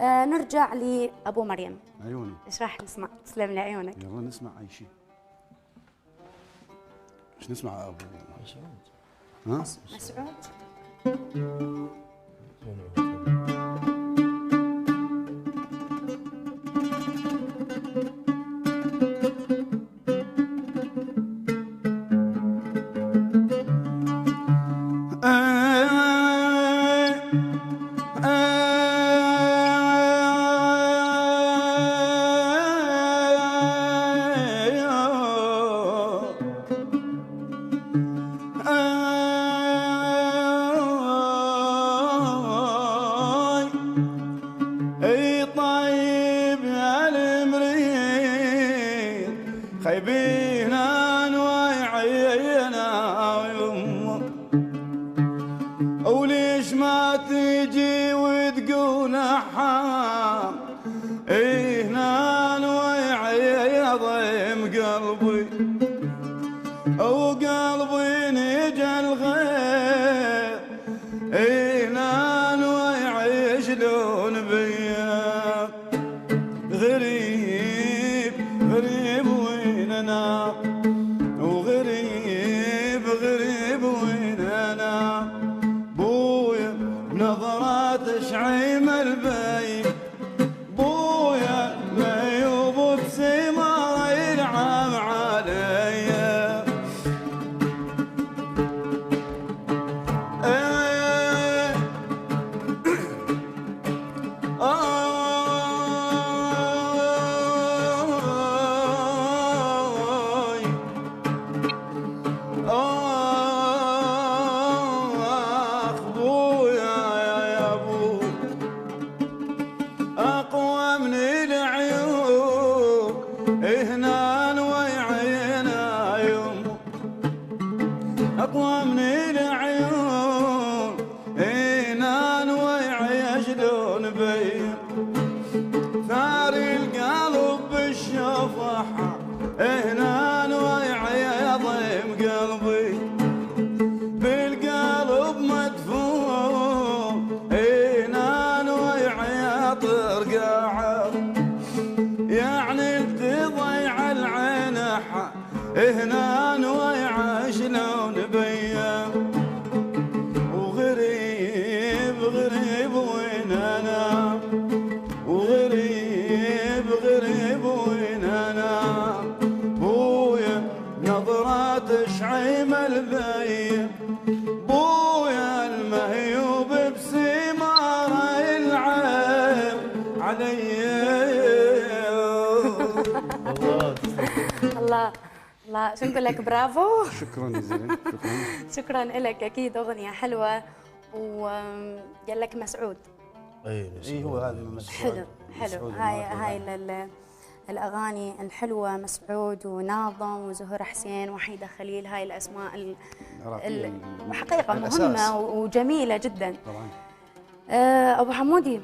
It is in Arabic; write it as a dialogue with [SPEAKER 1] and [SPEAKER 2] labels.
[SPEAKER 1] نرجع لأبو مريم.
[SPEAKER 2] عيوني.
[SPEAKER 1] ايش راح نسمع؟ تسلم لي عيونك.
[SPEAKER 2] يلا نسمع أي شيء. ايش نسمع أبو
[SPEAKER 3] مسعود؟
[SPEAKER 2] ها؟
[SPEAKER 1] مسعود.
[SPEAKER 4] اي طيب يا المريض خيبينا نويعينا ويمه، وليش ما تجي وتقول حام هنا نويعي ضيم قلبي، وقلبي نجى الغير هنا نويعي شلون بيا غريب غريب وين انا، وغريب غريب وين انا، بويا بنظرات شعيم البين، بويا ميوب بسمار ينعم عليا. أقوى من العيون هنا نويعينا يوم، أقوى من العيون هنا نويعي شلون بين، ثاري القلب بالشفحة هنا نويعي ضيم قلبي، بالقلب مدفون هنا نويعي طرقاعه، يعني تضيع العين هنا نويعي شلون بيا، وغريب غريب وين انا، وغريب غريب وين انا، بويا نظرات شعيم البين، بويا المهيوب بسمار العين علي.
[SPEAKER 1] الله الله، شو نقول لك؟ برافو.
[SPEAKER 2] شكرا جزيلا.
[SPEAKER 1] شكرا لك، اكيد اغنيه حلوه. وقال لك مسعود.
[SPEAKER 3] اي
[SPEAKER 2] هو هذا مسعود.
[SPEAKER 1] حلو هاي الاغاني الحلوه، مسعود وناظم وزهور حسين وحيده خليل، هاي الاسماء حقيقه مهمه وجميله جدا.
[SPEAKER 2] طبعا.
[SPEAKER 1] ابو حمودي.